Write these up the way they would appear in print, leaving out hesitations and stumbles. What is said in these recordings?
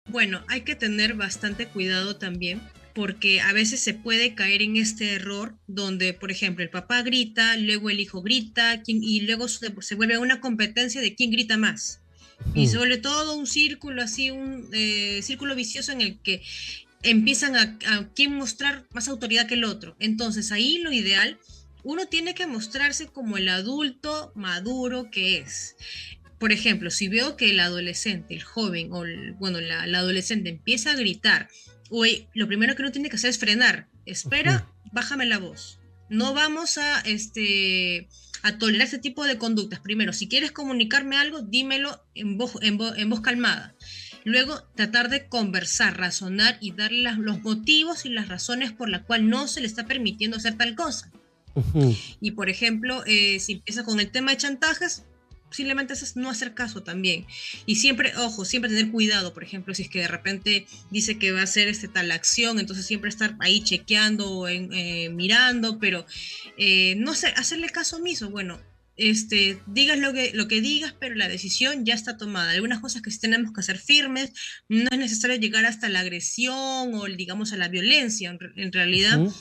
Bueno, hay que tener bastante cuidado también, porque a veces se puede caer en este error donde, por ejemplo, el papá grita, luego el hijo grita, y luego se vuelve una competencia de quién grita más. Y Ujú, sobre todo un círculo así, un círculo vicioso en el que empiezan a quién mostrar más autoridad que el otro. Entonces ahí lo ideal, uno tiene que mostrarse como el adulto maduro que es. Por ejemplo, si veo que el adolescente, el joven o bueno, la adolescente empieza a gritar, lo primero que uno tiene que hacer es frenar. ujú. Espera, bájame la voz. No vamos a tolerar este tipo de conductas. Primero, si quieres comunicarme algo, dímelo en voz calmada. Luego, tratar de conversar, razonar y darle los motivos y las razones por las cuales no se le está permitiendo hacer tal cosa. Ujú, Y por ejemplo, si empieza con el tema de chantajes, posiblemente es no hacer caso también. Y siempre, ojo, siempre tener cuidado, por ejemplo, si es que de repente dice que va a hacer tal acción, entonces siempre estar ahí chequeando o mirando, pero no sé, hacerle caso omiso. Bueno, digas lo que digas, pero la decisión ya está tomada. Algunas cosas que sí tenemos que hacer firmes, no es necesario llegar hasta la agresión o, digamos, a la violencia. En realidad, ujú.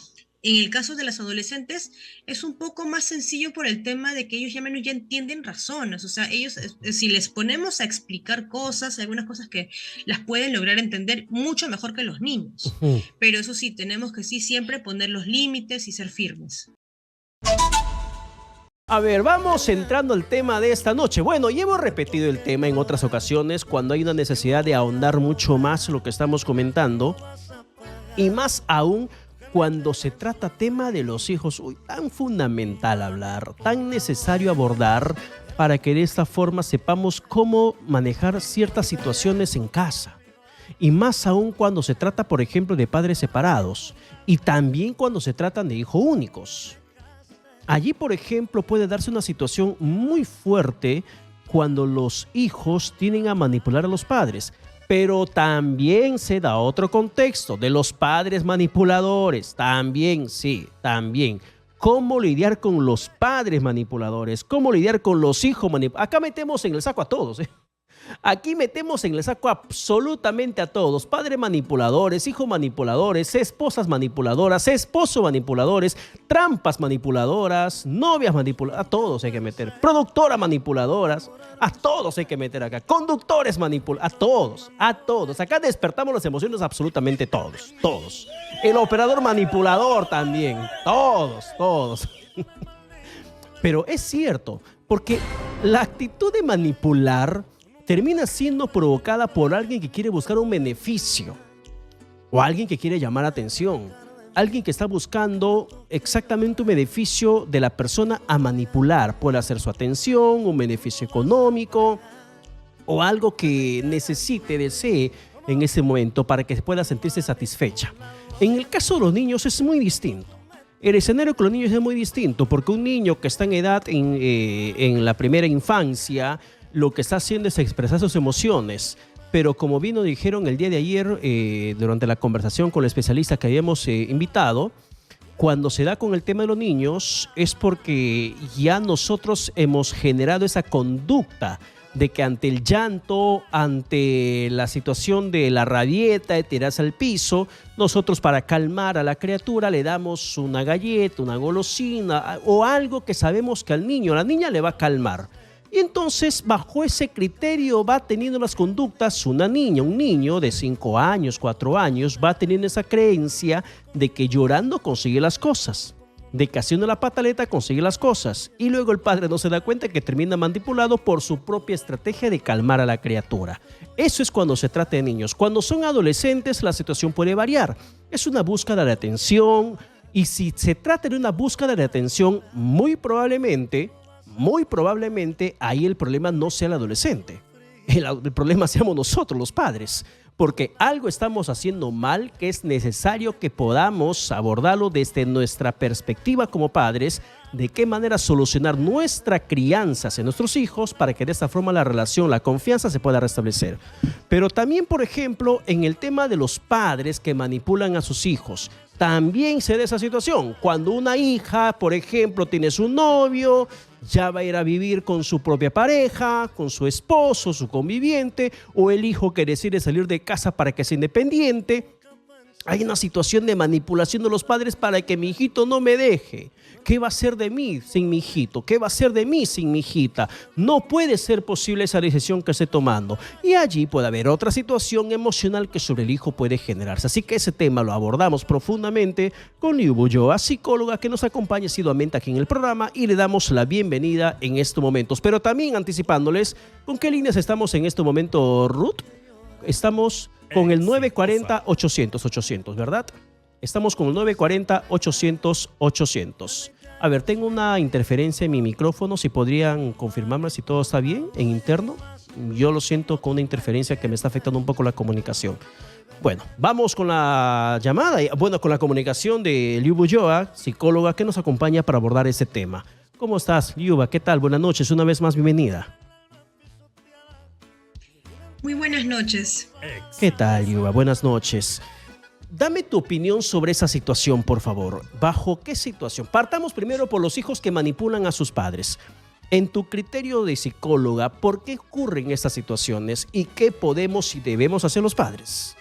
en el caso de las adolescentes es un poco más sencillo por el tema de que ellos ya menos ya entienden razones, o sea, ellos si les ponemos a explicar cosas, hay algunas cosas que las pueden lograr entender mucho mejor que los niños, Ujú. pero eso sí, tenemos que sí siempre poner los límites y ser firmes. A ver, vamos entrando al tema de esta noche. Bueno, ya hemos repetido el tema en otras ocasiones cuando hay una necesidad de ahondar mucho más lo que estamos comentando y más aún cuando se trata tema de los hijos. Uy, tan fundamental hablar, tan necesario abordar para que de esta forma sepamos cómo manejar ciertas situaciones en casa. Y más aún cuando se trata, por ejemplo, de padres separados y también cuando se tratan de hijos únicos. Allí, por ejemplo, puede darse una situación muy fuerte cuando los hijos tienen a manipular a los padres, pero también se da otro contexto de los padres manipuladores, también, sí, también. ¿Cómo lidiar con los padres manipuladores? ¿Cómo lidiar con los hijos manipuladores? Acá metemos en el saco a todos, ¿eh? Aquí metemos en el saco absolutamente a todos, padres manipuladores, hijos manipuladores, esposas manipuladoras, esposos manipuladores, trampas manipuladoras, novias manipuladoras, a todos hay que meter, productoras manipuladoras, a todos hay que meter acá, conductores manipuladores, a todos, acá despertamos las emociones absolutamente todos, todos. El operador manipulador también, todos, todos. Pero es cierto, porque la actitud de manipular termina siendo provocada por alguien que quiere buscar un beneficio o alguien que quiere llamar atención, alguien que está buscando exactamente un beneficio de la persona a manipular. Puede ser su atención, un beneficio económico o algo que necesite, desee en ese momento para que pueda sentirse satisfecha. En el caso de los niños es muy distinto. El escenario con los niños es muy distinto porque un niño que está en edad en la primera infancia lo que está haciendo es expresar sus emociones. Pero como bien nos dijeron el día de ayer durante la conversación con el especialista que habíamos invitado, cuando se da con el tema de los niños es porque ya nosotros hemos generado esa conducta de que ante el llanto, ante la situación de la rabieta, de tirarse al piso, nosotros para calmar a la criatura le damos una galleta, una golosina o algo que sabemos que al niño, a la niña le va a calmar. Y entonces, bajo ese criterio, va teniendo las conductas una niña, un niño de 5 años, 4 años, va teniendo esa creencia de que llorando consigue las cosas, de que haciendo la pataleta consigue las cosas. Y luego el padre no se da cuenta que termina manipulado por su propia estrategia de calmar a la criatura. Eso es cuando se trata de niños. Cuando son adolescentes, la situación puede variar. Es una búsqueda de atención. Y si se trata de una búsqueda de atención, muy probablemente ahí el problema no sea el adolescente. El problema seamos nosotros, los padres, porque algo estamos haciendo mal que es necesario que podamos abordarlo desde nuestra perspectiva como padres, de qué manera solucionar nuestra crianza hacia nuestros hijos para que de esta forma la relación, la confianza se pueda restablecer. Pero también, por ejemplo, en el tema de los padres que manipulan a sus hijos, también se da esa situación. Cuando una hija, por ejemplo, tiene su novio, ya va a ir a vivir con su propia pareja, con su esposo, su conviviente, o el hijo que decide salir de casa para que sea independiente. Hay una situación de manipulación de los padres para que mi hijito no me deje. ¿Qué va a ser de mí sin mi hijito? ¿Qué va a ser de mí sin mi hijita? No puede ser posible esa decisión que esté tomando. Y allí puede haber otra situación emocional que sobre el hijo puede generarse. Así que ese tema lo abordamos profundamente con Liu Ulloa, psicóloga que nos acompaña asiduamente aquí en el programa, y le damos la bienvenida en estos momentos. Pero también anticipándoles con qué líneas estamos en este momento, Ruth. Estamos con el 940-800-800, ¿verdad? Estamos con el 940-800-800. A ver, tengo una interferencia en mi micrófono. Si podrían confirmarme si todo está bien en interno. Yo lo siento con una interferencia que me está afectando un poco la comunicación. Bueno, vamos con la llamada, bueno, con la comunicación de Liu Ulloa, psicóloga que nos acompaña para abordar este tema. ¿Cómo estás, Liuba? ¿Qué tal? Buenas noches, una vez más bienvenida. Muy buenas noches. ¿Qué tal, Liuba? Buenas noches. Dame tu opinión sobre esa situación, por favor. ¿Bajo qué situación? Partamos primero por los hijos que manipulan a sus padres. En tu criterio de psicóloga, ¿por qué ocurren estas situaciones y qué podemos y debemos hacer los padres?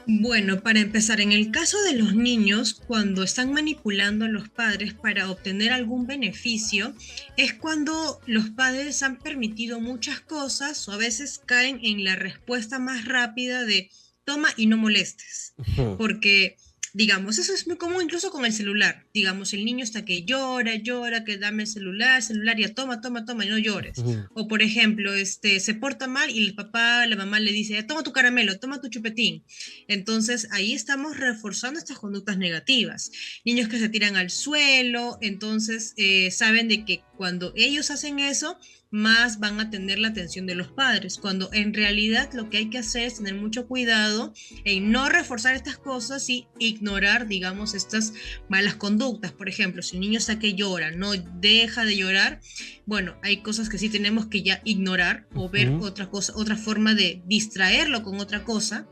Bueno, para empezar, en el caso de los niños, cuando están manipulando a los padres para obtener algún beneficio, es cuando los padres han permitido muchas cosas o a veces caen en la respuesta más rápida de toma y no molestes. Porque, digamos, eso es muy común incluso con el celular. Digamos, el niño está que llora, llora, que dame el celular, ya toma, toma, toma y no llores. O por ejemplo, se porta mal y el papá, la mamá le dice, toma tu caramelo, toma tu chupetín. Entonces ahí estamos reforzando estas conductas negativas. Niños que se tiran al suelo, entonces saben de que cuando ellos hacen eso, más van a tener la atención de los padres, cuando en realidad lo que hay que hacer es tener mucho cuidado en no reforzar estas cosas y ignorar, digamos, estas malas conductas. Por ejemplo, si un niño está que llora, no deja de llorar, bueno, hay cosas que sí tenemos que ya ignorar o ver otra cosa, otra forma de distraerlo con otra cosa,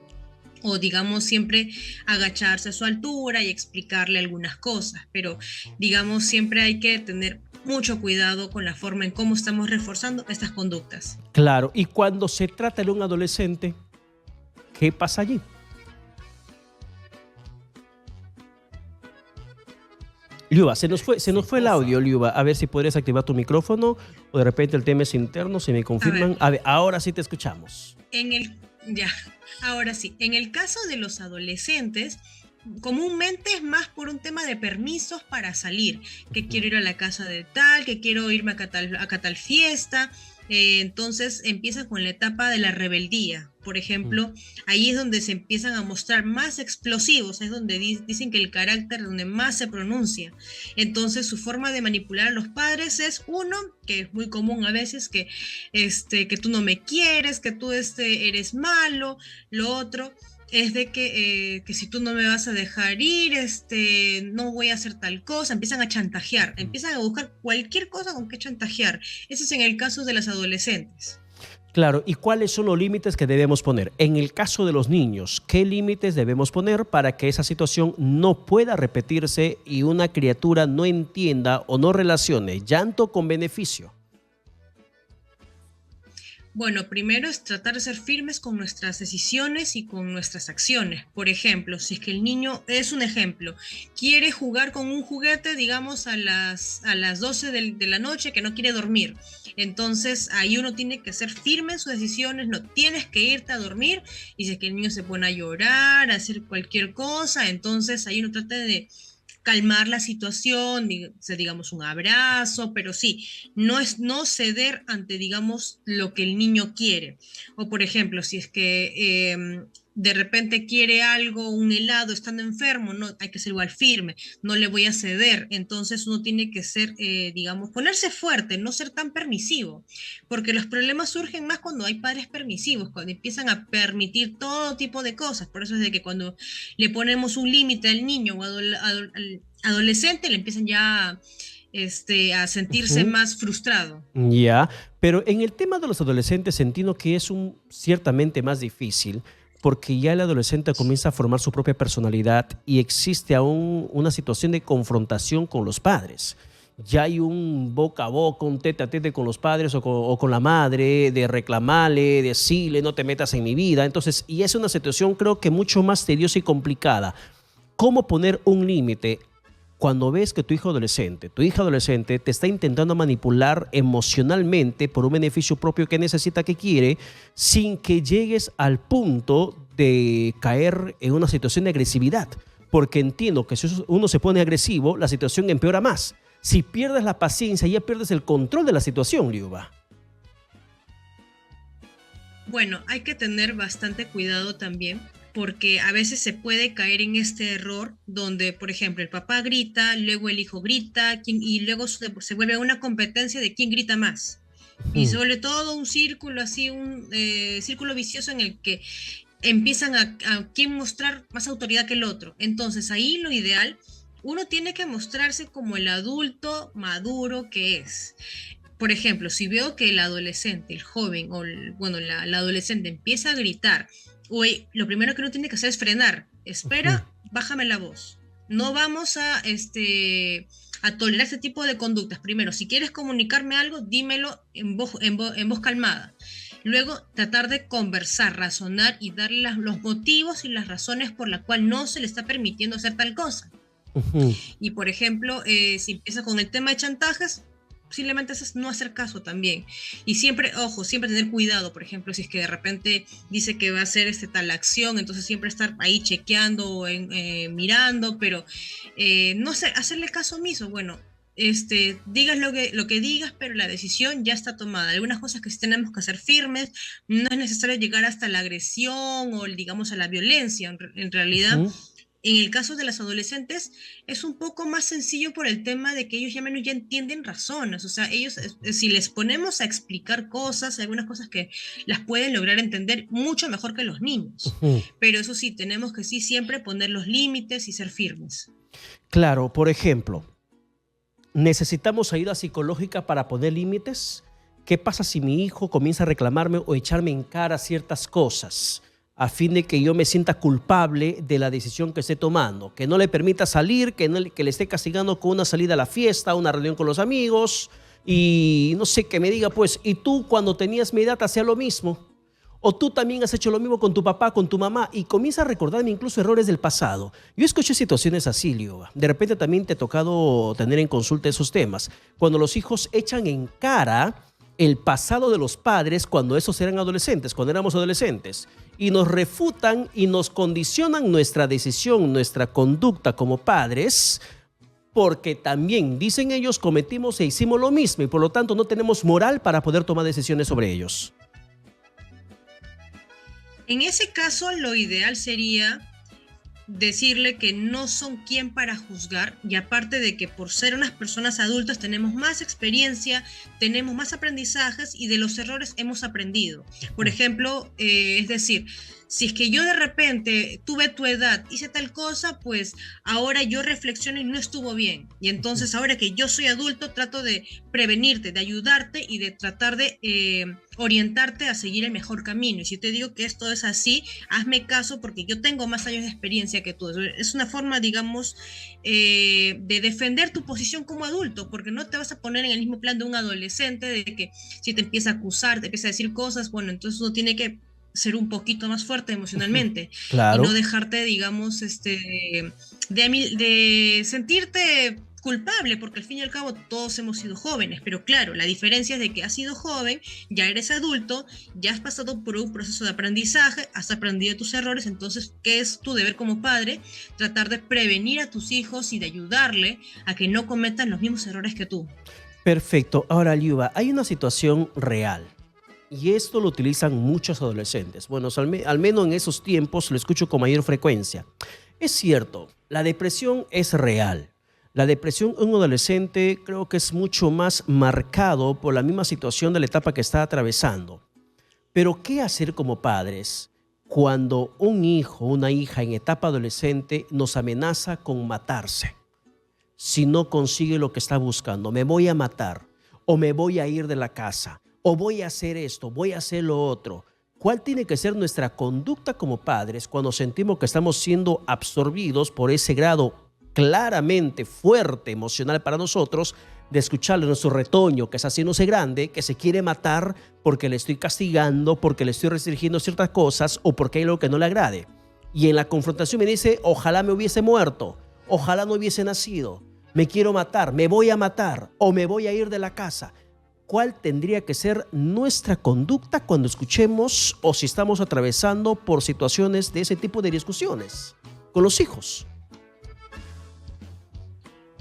o digamos siempre agacharse a su altura y explicarle algunas cosas, pero digamos siempre hay que tener mucho cuidado con la forma en cómo estamos reforzando estas conductas. Claro, y cuando se trata de un adolescente, ¿qué pasa allí? Liuba, se nos fue el audio, Liuba. A ver si podrías activar tu micrófono o de repente el tema es interno, si me confirman. A ver, ahora sí te escuchamos. Ahora sí, en el caso de los adolescentes, comúnmente es más por un tema de permisos para salir, que quiero ir a la casa de tal, que quiero irme a tal fiesta. Entonces empieza con la etapa de la rebeldía. Por ejemplo, ahí es donde se empiezan a mostrar más explosivos, es donde dicen que el carácter donde más se pronuncia. Entonces su forma de manipular a los padres es uno, que es muy común a veces, que tú no me quieres, que tú eres malo. Lo otro es de que si tú no me vas a dejar ir, no voy a hacer tal cosa. Empiezan a chantajear, empiezan a buscar cualquier cosa con que chantajear. Eso es en el caso de las adolescentes. Claro, ¿y cuáles son los límites que debemos poner? En el caso de los niños, ¿qué límites debemos poner para que esa situación no pueda repetirse y una criatura no entienda o no relacione llanto con beneficio? Bueno, primero es tratar de ser firmes con nuestras decisiones y con nuestras acciones. Por ejemplo, si es que el niño, es un ejemplo, quiere jugar con un juguete, digamos, a las 12 de la noche, que no quiere dormir. Entonces, ahí uno tiene que ser firme en sus decisiones, no tienes que irte a dormir. Y si es que el niño se pone a llorar, a hacer cualquier cosa, entonces ahí uno trata de calmar la situación, digamos un abrazo, pero sí, no ceder ante, digamos, lo que el niño quiere. O por ejemplo, si es que de repente quiere algo, un helado, estando enfermo, no, hay que ser igual firme, no le voy a ceder. Entonces uno tiene que ser, digamos, ponerse fuerte, no ser tan permisivo, porque los problemas surgen más cuando hay padres permisivos, cuando empiezan a permitir todo tipo de cosas. Por eso es de que cuando le ponemos un límite al niño o al adolescente, le empiezan ya a sentirse más frustrado. Ya, pero en el tema de los adolescentes entiendo que es ciertamente más difícil, porque ya el adolescente comienza a formar su propia personalidad y existe aún una situación de confrontación con los padres. Ya hay un boca a boca, un tete a tete con los padres o con la madre, de reclamarle, decirle, no te metas en mi vida. Entonces, y es una situación creo que mucho más tediosa y complicada. ¿Cómo poner un límite cuando ves que tu hijo adolescente, tu hija adolescente te está intentando manipular emocionalmente por un beneficio propio que necesita, que quiere, sin que llegues al punto de caer en una situación de agresividad? Porque entiendo que si uno se pone agresivo, la situación empeora más. Si pierdes la paciencia, ya pierdes el control de la situación, Liuba. Bueno, hay que tener bastante cuidado también, porque a veces se puede caer en este error donde, por ejemplo, el papá grita, luego el hijo grita, y luego se vuelve una competencia de quién grita más. Y se vuelve todo un círculo así, un círculo vicioso en el que empiezan a quién mostrar más autoridad que el otro. Entonces ahí lo ideal, uno tiene que mostrarse como el adulto maduro que es. Por ejemplo, si veo que el adolescente, el joven o bueno, la adolescente empieza a gritar, oye, lo primero que uno tiene que hacer es frenar. Espera, bájame la voz. No vamos a tolerar este tipo de conductas. Primero, si quieres comunicarme algo, dímelo en voz calmada. Luego, tratar de conversar, razonar y darle los motivos y las razones por las cuales no se le está permitiendo hacer tal cosa. Y por ejemplo, si empieza con el tema de chantajes, posiblemente es no hacer caso también. Y siempre, ojo, siempre tener cuidado. Por ejemplo, si es que de repente dice que va a hacer tal acción, entonces siempre estar ahí chequeando o mirando, pero no sé, hacerle caso omiso. Bueno, digas lo que digas, pero la decisión ya está tomada. Algunas cosas que sí tenemos que hacer firmes, no es necesario llegar hasta la agresión o digamos a la violencia. En realidad, en el caso de las adolescentes es un poco más sencillo por el tema de que ellos ya menos ya entienden razones, o sea, ellos si les ponemos a explicar cosas, hay algunas cosas que las pueden lograr entender mucho mejor que los niños, pero eso sí, tenemos que sí siempre poner los límites y ser firmes. Claro, por ejemplo, ¿necesitamos ayuda psicológica para poner límites? ¿Qué pasa si mi hijo comienza a reclamarme o echarme en cara ciertas cosas, a fin de que yo me sienta culpable de la decisión que esté tomando? Que no le permita salir, que le esté castigando con una salida a la fiesta, una reunión con los amigos, y no sé, que me diga, pues, ¿y tú cuando tenías mi edad hacías lo mismo? O tú también has hecho lo mismo con tu papá, con tu mamá, y comienza a recordarme incluso errores del pasado. Yo escuché situaciones así, Liuba. De repente también te ha tocado tener en consulta esos temas. Cuando los hijos echan en cara el pasado de los padres cuando esos eran adolescentes, cuando éramos adolescentes, y nos refutan y nos condicionan nuestra decisión, nuestra conducta como padres, porque también, dicen ellos, cometimos e hicimos lo mismo y por lo tanto no tenemos moral para poder tomar decisiones sobre ellos. En ese caso, lo ideal sería decirle que no son quien para juzgar, y aparte de que por ser unas personas adultas tenemos más experiencia, tenemos más aprendizajes y de los errores hemos aprendido. Por ejemplo, es decir, si es que yo de repente tuve tu edad, hice tal cosa, pues ahora yo reflexiono y no estuvo bien. Y entonces ahora que yo soy adulto, trato de prevenirte, de ayudarte y de tratar de orientarte a seguir el mejor camino. Y si te digo que esto es así, hazme caso porque yo tengo más años de experiencia que tú. Es una forma, digamos, de defender tu posición como adulto, porque no te vas a poner en el mismo plan de un adolescente, de que si te empieza a acusar, te empieza a decir cosas, bueno, entonces uno tiene que ser un poquito más fuerte emocionalmente. Claro. Y no dejarte, digamos, de sentirte culpable, porque al fin y al cabo todos hemos sido jóvenes, pero claro, la diferencia es de que has sido joven, ya eres adulto, ya has pasado por un proceso de aprendizaje, has aprendido tus errores, entonces, ¿qué es tu deber como padre? Tratar de prevenir a tus hijos y de ayudarle a que no cometan los mismos errores que tú. Perfecto. Ahora, Liuba, hay una situación real. Y esto lo utilizan muchos adolescentes. Bueno, al menos en esos tiempos lo escucho con mayor frecuencia. Es cierto, la depresión es real. La depresión en un adolescente creo que es mucho más marcado por la misma situación de la etapa que está atravesando. Pero, ¿qué hacer como padres cuando un hijo o una hija en etapa adolescente nos amenaza con matarse? Si no consigue lo que está buscando, me voy a matar o me voy a ir de la casa. O voy a hacer esto, voy a hacer lo otro. ¿Cuál tiene que ser nuestra conducta como padres cuando sentimos que estamos siendo absorbidos por ese grado claramente fuerte emocional para nosotros de escucharle nuestro retoño que está haciéndose grande, que se quiere matar porque le estoy castigando, porque le estoy restringiendo ciertas cosas o porque hay algo que no le agrade? Y en la confrontación me dice, ojalá me hubiese muerto, ojalá no hubiese nacido, me quiero matar, me voy a matar o me voy a ir de la casa. ¿Cuál tendría que ser nuestra conducta cuando escuchemos o si estamos atravesando por situaciones de ese tipo de discusiones con los hijos?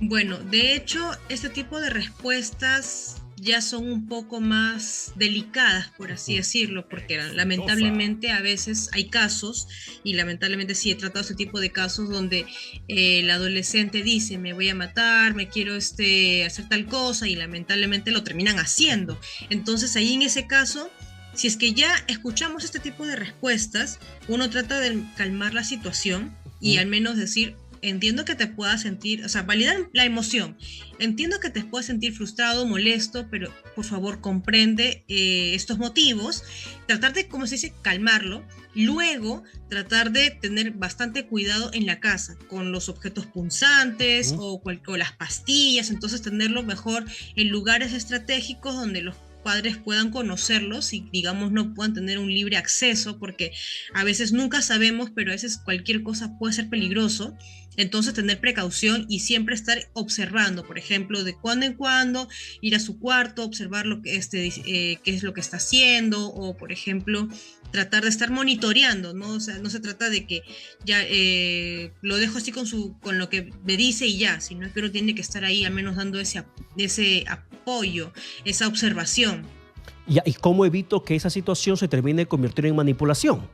Bueno, de hecho, este tipo de respuestas ya son un poco más delicadas, por así decirlo, porque lamentablemente a veces hay casos, y lamentablemente sí he tratado este tipo de casos donde el adolescente dice, me voy a matar, me quiero hacer tal cosa, y lamentablemente lo terminan haciendo. Entonces ahí en ese caso, si es que ya escuchamos este tipo de respuestas, uno trata de calmar la situación y al menos decir, entiendo que te puedas sentir, o sea, validar la emoción. Entiendo que te puedas sentir frustrado, molesto, pero por favor comprende estos motivos. Tratar de, como se dice, calmarlo. Luego, tratar de tener bastante cuidado en la casa con los objetos punzantes o las pastillas. Entonces, tenerlo mejor en lugares estratégicos donde los padres puedan conocerlos y digamos no puedan tener un libre acceso porque a veces nunca sabemos, pero a veces cualquier cosa puede ser peligroso. Entonces tener precaución y siempre estar observando, por ejemplo, de cuando en cuando ir a su cuarto, observar lo que qué es lo que está haciendo o, por ejemplo, tratar de estar monitoreando, ¿no? O sea, no se trata de que ya lo dejo así con lo que me dice y ya, sino que uno tiene que estar ahí al menos dando ese apoyo, esa observación. ¿Y cómo evito que esa situación se termine convirtiendo en manipulación?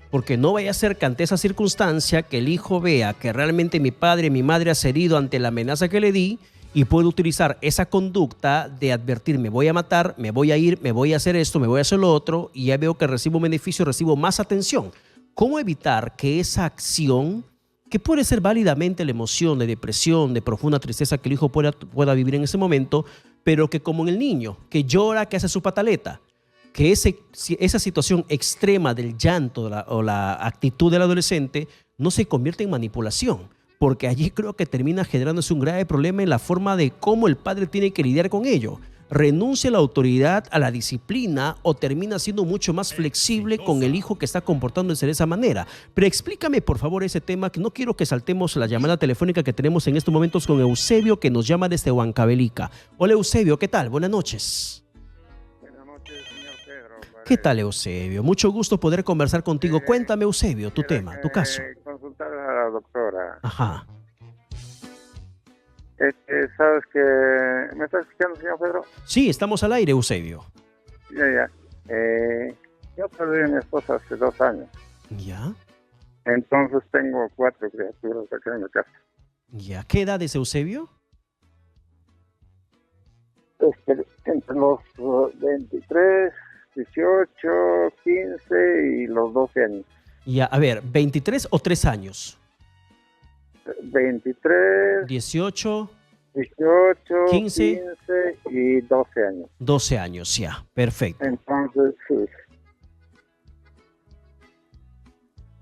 Porque no vaya a ser que ante esa circunstancia que el hijo vea que realmente mi padre y mi madre ha cedido ante la amenaza que le di y puede utilizar esa conducta de advertir, me voy a matar, me voy a ir, me voy a hacer esto, me voy a hacer lo otro y ya veo que recibo un beneficio, recibo más atención. ¿Cómo evitar que esa acción, que puede ser válidamente la emoción de depresión, de profunda tristeza que el hijo pueda vivir en ese momento, pero que como en el niño, que llora, que hace su pataleta, que esa situación extrema del llanto o la actitud del adolescente no se convierte en manipulación? Porque allí creo que termina generándose un grave problema en la forma de cómo el padre tiene que lidiar con ello. ¿Renuncia a la autoridad, a la disciplina o termina siendo mucho más flexible con el hijo que está comportándose de esa manera? Pero explícame por favor ese tema, que no quiero que saltemos la llamada telefónica que tenemos en estos momentos con Eusebio, que nos llama desde Huancavelica. Hola Eusebio, ¿qué tal? Buenas noches. ¿Qué tal, Eusebio? Mucho gusto poder conversar contigo. Cuéntame, Eusebio, tu tema, tu caso. Consultar a la doctora. Ajá. ¿Sabes que me está escuchando, señor Pedro? Sí, estamos al aire, Eusebio. Ya. Yo perdí a mi esposa hace 2 años. ¿Ya? Entonces tengo 4 criaturas acá en la casa. ¿Ya? ¿Qué edad es Eusebio? Entre los 23, 18, 15 y los 12 años. Ya, a ver, ¿23 o 3 años? 23, 18, 18, 15 15 y 12 años. 12 años, ya, perfecto. Entonces, sí.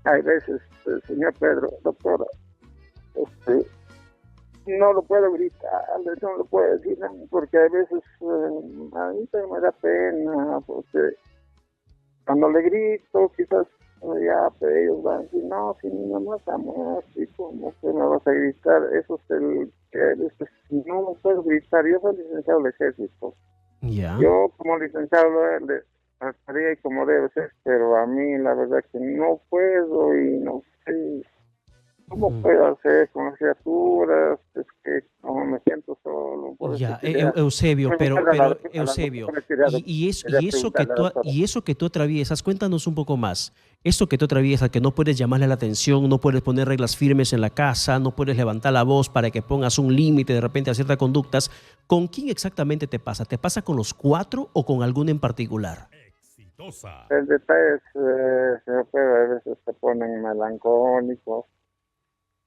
Hay veces, señor Pedro, doctora, no lo puedo gritar, no lo puedo decir, porque a veces a mí también me da pena, porque cuando le grito, quizás ya pero ellos van a decir, no, si mi mamá está muerta, y cómo que me vas a gritar, eso es el que a veces no me puedo gritar. Yo soy licenciado del ejército. Ya. Yo como licenciado le trataría como debe ser, pero a mí la verdad que no puedo y no sé cómo puedo hacer con las criaturas. Es que como me siento solo. Ya, Eusebio, pero Eusebio, y eso que tú atraviesas, cuéntanos un poco más. Eso que tú atraviesas, que no puedes llamarle la atención, no puedes poner reglas firmes en la casa, no puedes levantar la voz para que pongas un límite de repente a ciertas conductas, ¿con quién exactamente te pasa? ¿Te pasa con los 4 o con alguno en particular? El detalle es, señor Pedro, a veces se ponen melancólicos,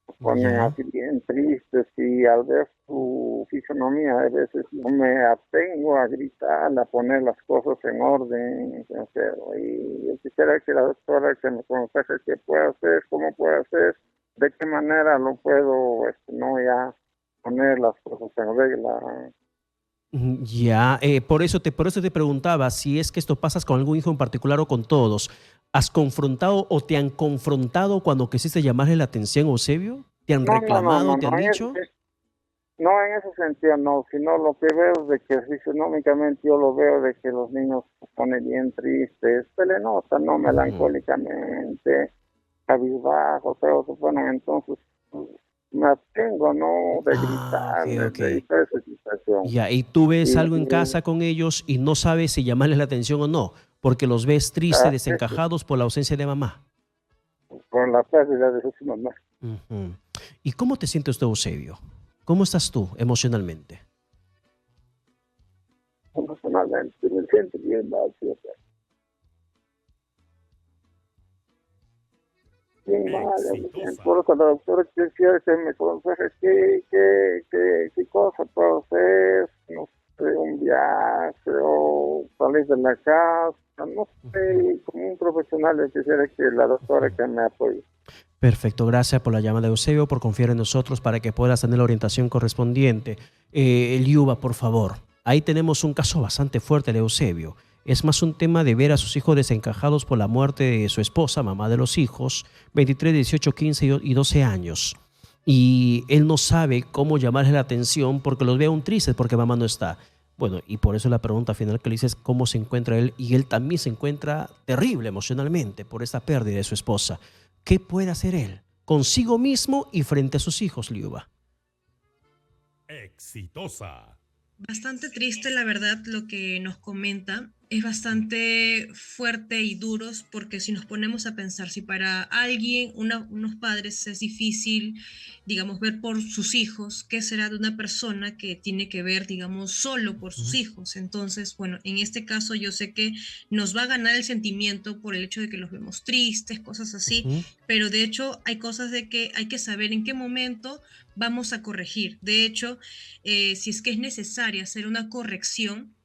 se ponen así bien tristes y al ver su su fisonomía. A veces no me atengo a gritar, a poner las cosas en orden, sincero. Y yo quisiera que la doctora que me aconseje qué puedo hacer, cómo puedo hacer, de qué manera lo puedo, no ya poner las cosas en regla. Ya, por eso te preguntaba si es que esto pasas con algún hijo en particular o con todos. ¿Has confrontado o te han confrontado cuando quisiste llamarle la atención, Eusebio? ¿Te han reclamado, te han dicho? No, en ese sentido no, sino lo que veo es de que fisionómicamente yo lo veo de que los niños se ponen bien tristes, se le nota, ¿no? Melancólicamente, cabizbajo, pero bueno, entonces me abstengo, ¿no? De Ok, gritarles, ok. de evitar esa situación. Ya, y tú ves algo en Y casa con ellos y no sabes si llamarles la atención o no, porque los ves tristes, desencajados por la ausencia de mamá. con la pérdida de su mamá. Ujú. ¿Y cómo te sientes tú, Eusebio? ¿Cómo estás tú emocionalmente? Emocionalmente me siento bien mal, siempre. Bien mal, me siento. Por eso la doctora quisiera que me aconseje qué cosa puedo hacer, no sé, un viaje o salir de la casa, no sé, como un profesional yo quisiera que la doctora que me apoye. Perfecto, gracias por la llamada, Eusebio, por confiar en nosotros para que puedas tener la orientación correspondiente. Liuba, por favor. Ahí tenemos un caso bastante fuerte de Eusebio. Es más un tema de ver a sus hijos desencajados por la muerte de su esposa, mamá de los hijos, 23, 18, 15 y 12 años. Y él no sabe cómo llamarle la atención porque los ve aún tristes porque mamá no está. Bueno, y por eso la pregunta final que le hice es cómo se encuentra él. Y él también se encuentra terrible emocionalmente por esta pérdida de su esposa. ¿Qué puede hacer él consigo mismo y frente a sus hijos, Liuba? Exitosa. Bastante triste, la verdad, lo que nos comenta. Es bastante fuerte y duros porque si nos ponemos a pensar, si para alguien, unos padres es difícil, digamos, ver por sus hijos, ¿qué será de una persona que tiene que ver, digamos, solo por sus hijos? Entonces, bueno, en este caso yo sé que nos va a ganar el sentimiento por el hecho de que los vemos tristes, cosas así, pero de hecho hay cosas de que hay que saber en qué momento vamos a corregir. De hecho, si es que es necesaria hacer una corrección,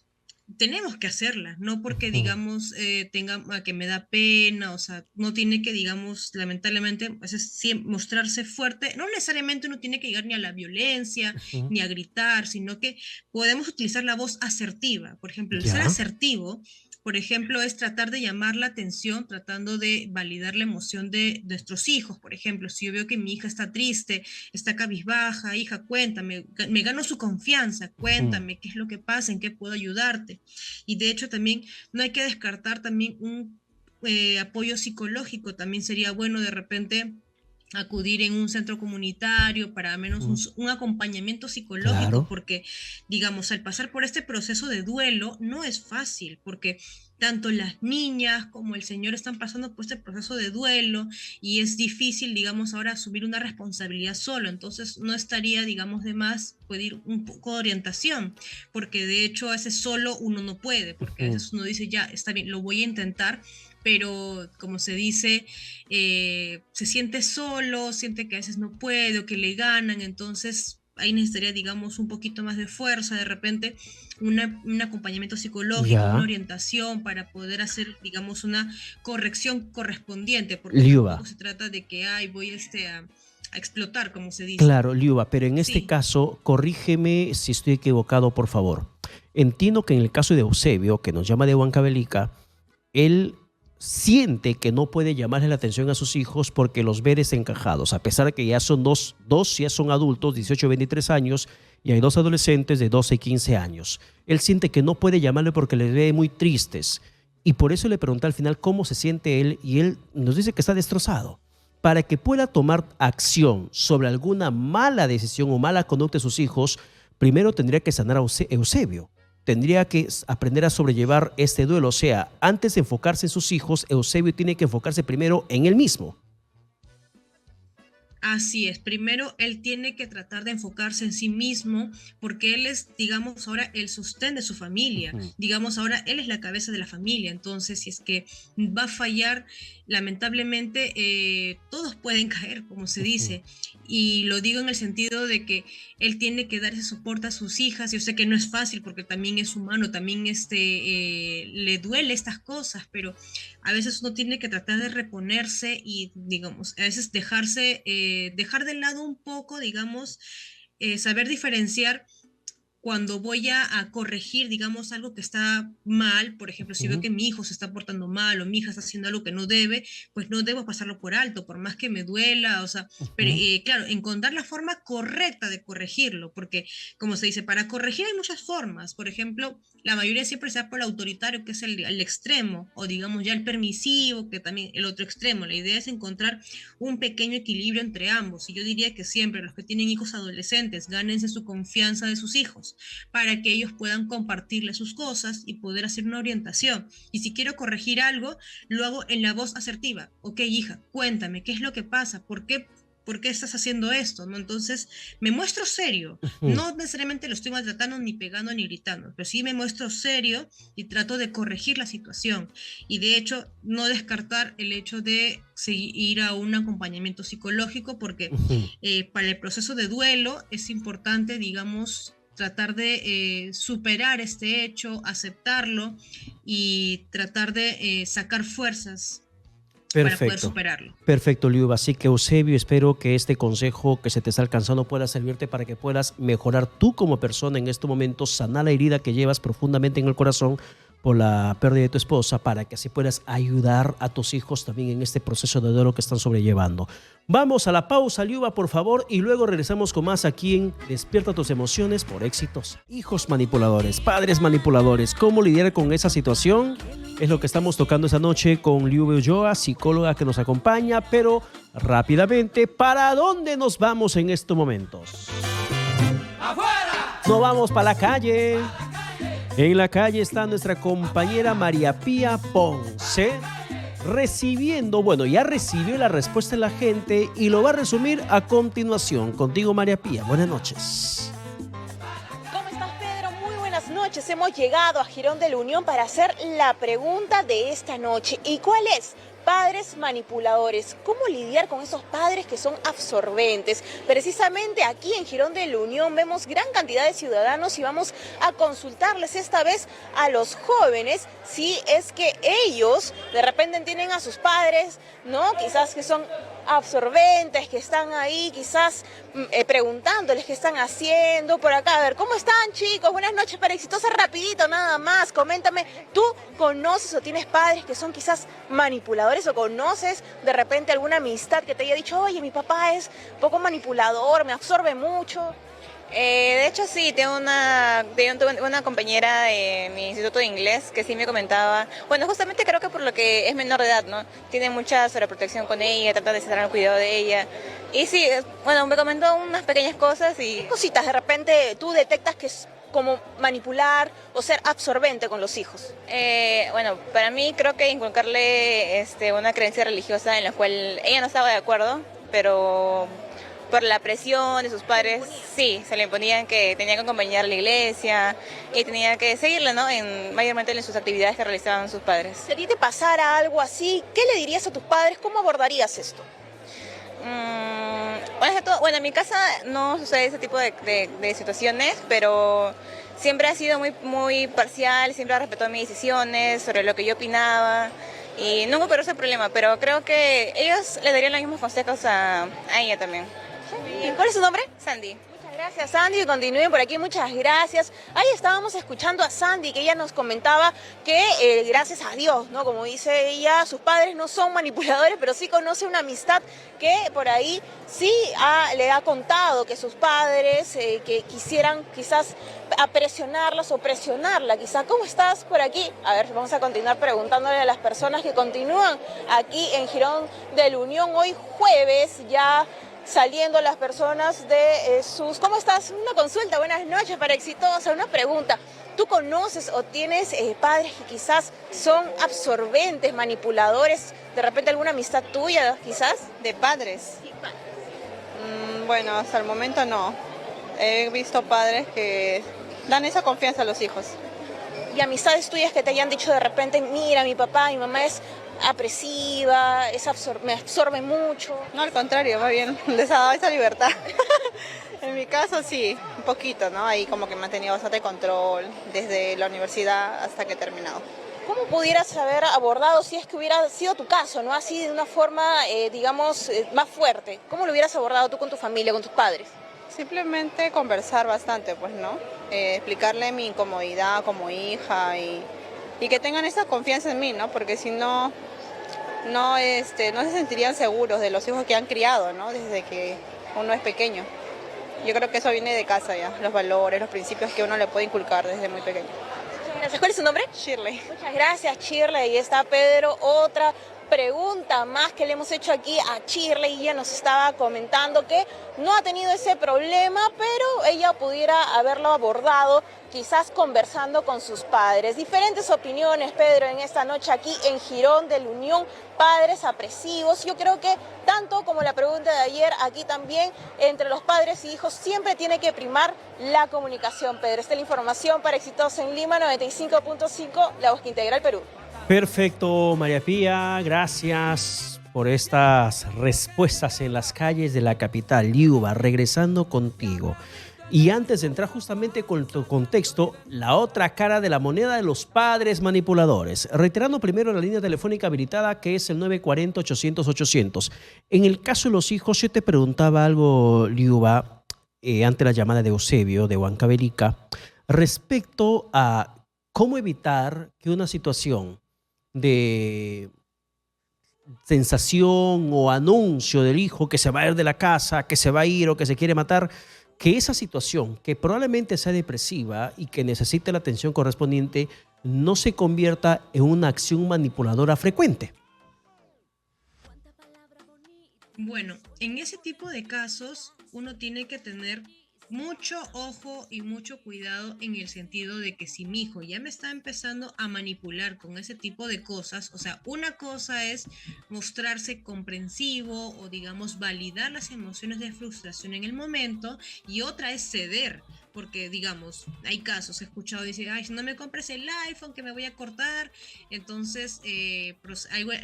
tenemos que hacerla, no porque digamos que me da pena, o sea, no tiene que, digamos, lamentablemente, a veces mostrarse fuerte, no necesariamente uno tiene que llegar ni a la violencia, ni a gritar, sino que podemos utilizar la voz asertiva. Por ejemplo, el ser Ya. asertivo, por ejemplo, es tratar de llamar la atención, tratando de validar la emoción de nuestros hijos. Por ejemplo, si yo veo que mi hija está triste, está cabizbaja, hija, cuéntame, me gano su confianza, cuéntame qué es lo que pasa, en qué puedo ayudarte. Y de hecho también no hay que descartar también un apoyo psicológico, también sería bueno de repente acudir en un centro comunitario para al menos un acompañamiento psicológico, Claro. porque, digamos, al pasar por este proceso de duelo no es fácil, porque tanto las niñas como el señor están pasando por este proceso de duelo y es difícil, digamos, ahora asumir una responsabilidad solo, entonces no estaría, digamos, de más pedir un poco de orientación, porque de hecho a veces solo uno no puede, porque a veces uno dice, ya, está bien, lo voy a intentar, pero como se dice, se siente solo, siente que a veces no puede o que le ganan, entonces ahí necesitaría, digamos, un poquito más de fuerza, de repente un acompañamiento psicológico, una Ya. orientación para poder hacer, digamos, una corrección correspondiente, porque Liuba. tampoco se trata de que, ay, voy a explotar, como se dice. Claro, Liuba, pero en este Sí, caso, corrígeme si estoy equivocado, por favor. Entiendo que en el caso de Eusebio, que nos llama de Huancavelica, él siente que no puede llamarle la atención a sus hijos porque los ve desencajados, a pesar de que ya son dos ya son adultos, 18 y 23 años, y hay dos adolescentes de 12 y 15 años. Él siente que no puede llamarle porque les ve muy tristes. Y por eso le pregunté al final cómo se siente él, y él nos dice que está destrozado. Para que pueda tomar acción sobre alguna mala decisión o mala conducta de sus hijos, primero tendría que sanar a Eusebio. Tendría que aprender a sobrellevar este duelo. O sea, antes de enfocarse en sus hijos, Eusebio tiene que enfocarse primero en él mismo. así es. Primero, él tiene que tratar de enfocarse en sí mismo, porque él es, digamos, ahora el sostén de su familia. Digamos, ahora él es la cabeza de la familia. Entonces, si es que va a fallar lamentablemente todos pueden caer, como se dice, y lo digo en el sentido de que él tiene que dar ese soporte a sus hijas. Yo sé que no es fácil porque también es humano, también le duele estas cosas, pero a veces uno tiene que tratar de reponerse y, digamos, a veces dejar de lado un poco, digamos, saber diferenciar cuando voy a corregir, digamos, algo que está mal. Por ejemplo, si veo Ujú. que mi hijo se está portando mal o mi hija está haciendo algo que no debe, pues no debo pasarlo por alto, por más que me duela, o sea, pero Ujú. claro, encontrar la forma correcta de corregirlo, porque, como se dice, para corregir hay muchas formas. Por ejemplo, la mayoría siempre se da por el autoritario, que es el extremo, o digamos ya el permisivo, que también el otro extremo. La idea es encontrar un pequeño equilibrio entre ambos, y yo diría que siempre los que tienen hijos adolescentes, gánense su confianza de sus hijos para que ellos puedan compartirle sus cosas y poder hacer una orientación. Y si quiero corregir algo, lo hago en la voz asertiva. Ok, hija, cuéntame, ¿qué es lo que pasa? ¿Por qué estás haciendo esto? ¿No? Entonces, me muestro serio. Ujú. No necesariamente lo estoy maltratando, ni pegando, ni gritando, pero sí me muestro serio y trato de corregir la situación. Y de hecho, no descartar el hecho de ir a un acompañamiento psicológico, porque Ujú. para el proceso de duelo es importante, digamos, tratar de superar este hecho, aceptarlo y tratar de sacar fuerzas para poder Perfecto. superarlo. Perfecto, Liuba. Así que, Eusebio, espero que este consejo que se te está alcanzando pueda servirte para que puedas mejorar tú como persona en este momento, sanar la herida que llevas profundamente en el corazón por la pérdida de tu esposa, para que así puedas ayudar a tus hijos también en este proceso de duelo que están sobrellevando. Vamos a la pausa, Liuba, por favor, y luego regresamos con más aquí en Despierta tus emociones por Éxitos. Hijos manipuladores, padres manipuladores, ¿cómo lidiar con esa situación? Es lo que estamos tocando esta noche con Liuba Ulloa, psicóloga que nos acompaña, pero rápidamente, ¿para dónde nos vamos en estos momentos? ¡Afuera! Nos vamos para la calle. En la calle está nuestra compañera María Pía Ponce, recibiendo, bueno, ya recibió la respuesta de la gente y lo va a resumir a continuación. Contigo, María Pía. Buenas noches. ¿Cómo estás, Pedro? Muy buenas noches. Hemos llegado a Girón de la Unión para hacer la pregunta de esta noche. ¿Y cuál es? Padres manipuladores. ¿Cómo lidiar con esos padres que son absorbentes? Precisamente aquí en Girón de la Unión vemos gran cantidad de ciudadanos y vamos a consultarles esta vez a los jóvenes si es que ellos de repente tienen a sus padres, ¿no? Quizás que son absorbentes, que están ahí quizás preguntándoles qué están haciendo por acá. A ver, ¿cómo están, chicos? Buenas noches, para Exitosa, rapidito nada más. Coméntame, ¿tú conoces o tienes padres que son quizás manipuladores o conoces de repente alguna amistad que te haya dicho, oye, mi papá es un poco manipulador, me absorbe mucho? De hecho sí, tengo una compañera de mi instituto de inglés que sí me comentaba, bueno, justamente creo que por lo que es menor de edad, ¿no? Tiene mucha sobreprotección con ella, trata de estar al cuidado de ella. Y sí, bueno, me comentó unas pequeñas cosas y... Cositas, de repente tú detectas que es como manipular o ser absorbente con los hijos. Bueno, para mí creo que inculcarle una creencia religiosa en la cual ella no estaba de acuerdo, pero por la presión de sus padres, sí, se le imponían que tenía que acompañar a la iglesia y tenía que seguirla, ¿no? Mayormente en sus actividades que realizaban sus padres. Si a ti te pasara algo así, ¿qué le dirías a tus padres? ¿Cómo abordarías esto? Bueno, en mi casa no sucede ese tipo de situaciones, pero siempre ha sido muy, muy parcial, siempre ha respetado mis decisiones sobre lo que yo opinaba y nunca hubo ese problema, pero creo que ellos le darían los mismos consejos a ella también. ¿Y cuál es su nombre? Sandy. Muchas gracias, Sandy, continúen por aquí, muchas gracias. Ahí estábamos escuchando a Sandy, que ella nos comentaba que gracias a Dios, ¿no? Como dice ella, sus padres no son manipuladores, pero sí conoce una amistad que por ahí sí le ha contado que sus padres que quisieran quizás presionarlas o presionarla, quizás. ¿Cómo estás por aquí? A ver, vamos a continuar preguntándole a las personas que continúan aquí en Girón de la Unión, hoy jueves, ya saliendo las personas de sus... ¿Cómo estás? Una consulta, buenas noches, para Exitosa. Una pregunta, ¿tú conoces o tienes padres que quizás son absorbentes, manipuladores? ¿De repente alguna amistad tuya, quizás? ¿De padres? Sí, Bueno, hasta el momento no. He visto padres que dan esa confianza a los hijos. y amistades tuyas que te hayan dicho de repente, mira, mi papá, mi mamá es apresiva, me absorbe mucho. No, al contrario, más bien les ha dado esa libertad. En mi caso sí, un poquito, ¿no? Ahí como que me ha tenido bastante control desde la universidad hasta que he terminado. ¿Cómo pudieras haber abordado si es que hubiera sido tu caso, ¿no? Así de una forma, digamos, más fuerte? ¿Cómo lo hubieras abordado tú con tu familia, con tus padres? Simplemente conversar bastante, pues, ¿no? Explicarle mi incomodidad como hija y que tengan esa confianza en mí, ¿no? Porque si no, no se sentirían seguros de los hijos que han criado, ¿no? Desde que uno es pequeño. Yo creo que eso viene de casa ya, los valores, los principios que uno le puede inculcar desde muy pequeño. Muchas gracias. ¿Cuál es su nombre? Shirley. Muchas gracias, Shirley. Ahí está Pedro. Otra pregunta más que le hemos hecho aquí a Shirley. Ella nos estaba comentando que no ha tenido ese problema, pero ella pudiera haberlo abordado quizás conversando con sus padres. Diferentes opiniones, Pedro, en esta noche aquí en Girón de la Unión, padres apresivos. Yo creo que tanto como la pregunta de ayer, aquí también entre los padres y hijos siempre tiene que primar la comunicación, Pedro. Esta es la información para Exitosa en Lima 95.5, La Voz que Integra el Perú. Perfecto, María Pía, gracias por estas respuestas en las calles de la capital. Liuba, regresando contigo. Y antes de entrar justamente con tu contexto, la otra cara de la moneda de los padres manipuladores. Reiterando primero la línea telefónica habilitada, que es el 940-800-800. En el caso de los hijos, yo te preguntaba algo, Liuba, ante la llamada de Eusebio, de Huancavelica, respecto a cómo evitar que una situación de sensación o anuncio del hijo que se va a ir de la casa, que se va a ir o que se quiere matar, que esa situación, que probablemente sea depresiva y que necesite la atención correspondiente, no se convierta en una acción manipuladora frecuente. Bueno, en ese tipo de casos uno tiene que tener mucho ojo y mucho cuidado en el sentido de que si mi hijo ya me está empezando a manipular con ese tipo de cosas, o sea, una cosa es mostrarse comprensivo o digamos validar las emociones de frustración en el momento y otra es ceder. Porque, digamos, hay casos, he escuchado, dice, ay, si no me compres el iPhone, que me voy a cortar. Entonces, he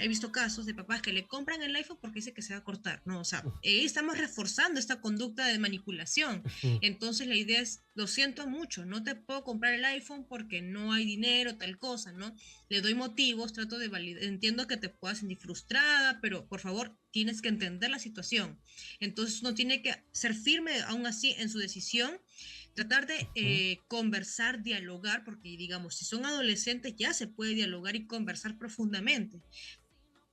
visto casos de papás que le compran el iPhone porque dice que se va a cortar, ¿no? O sea, estamos reforzando esta conducta de manipulación. Entonces, la idea es, lo siento mucho, no te puedo comprar el iPhone porque no hay dinero, tal cosa, ¿no? Le doy motivos, trato de validar, entiendo que te puedas sentir frustrada, pero por favor, tienes que entender la situación. Entonces, uno tiene que ser firme, aún así, en su decisión. Tratar de conversar, dialogar, porque digamos, si son adolescentes ya se puede dialogar y conversar profundamente.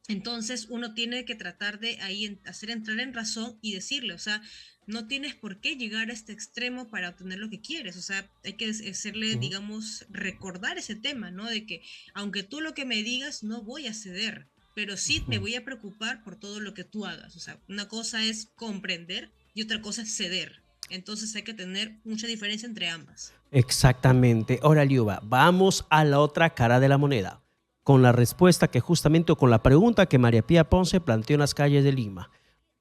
Entonces uno tiene que tratar de ahí hacer entrar en razón y decirle, o sea, no tienes por qué llegar a este extremo para obtener lo que quieres, o sea, hay que hacerle, digamos, recordar ese tema, ¿no? De que aunque tú lo que me digas, no voy a ceder, pero sí me voy a preocupar por todo lo que tú hagas, o sea, una cosa es comprender y otra cosa es ceder. Entonces hay que tener mucha diferencia entre ambas. Exactamente. Ahora, Liuba, vamos a la otra cara de la moneda, con la respuesta que justamente, o con la pregunta que María Pía Ponce planteó en las calles de Lima.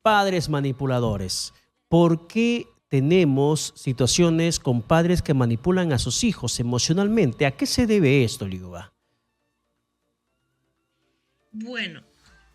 Padres manipuladores, ¿por qué tenemos situaciones con padres que manipulan a sus hijos emocionalmente? ¿A qué se debe esto, Liuba? Bueno,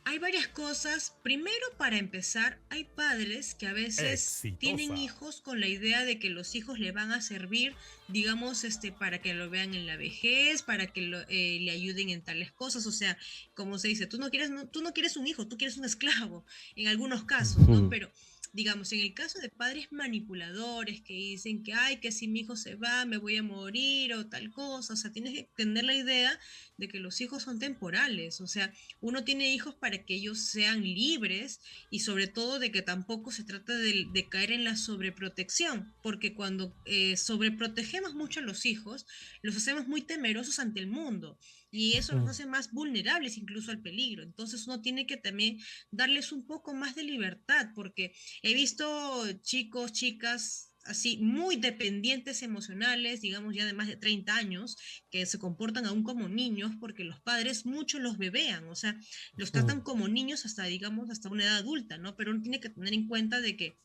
hay varias cosas. Primero, para empezar, hay padres que a veces tienen hijos con la idea de que los hijos le van a servir, digamos, para que lo vean en la vejez, para que le ayuden en tales cosas. O sea, como se dice, tú no quieres un hijo, tú quieres un esclavo, en algunos casos, ¿no? Pero digamos, en el caso de padres manipuladores que dicen que, ay, que si mi hijo se va, me voy a morir o tal cosa, o sea, tienes que tener la idea de que los hijos son temporales, o sea, uno tiene hijos para que ellos sean libres y sobre todo de que tampoco se trata de caer en la sobreprotección, porque cuando sobreprotegemos mucho a los hijos, los hacemos muy temerosos ante el mundo y eso los hace más vulnerables incluso al peligro. Entonces uno tiene que también darles un poco más de libertad, porque he visto chicos, chicas así muy dependientes emocionales, digamos ya de más de 30 años, que se comportan aún como niños porque los padres mucho los bebean, o sea, los tratan como niños hasta, digamos, hasta una edad adulta, ¿no? Pero uno tiene que tener en cuenta de que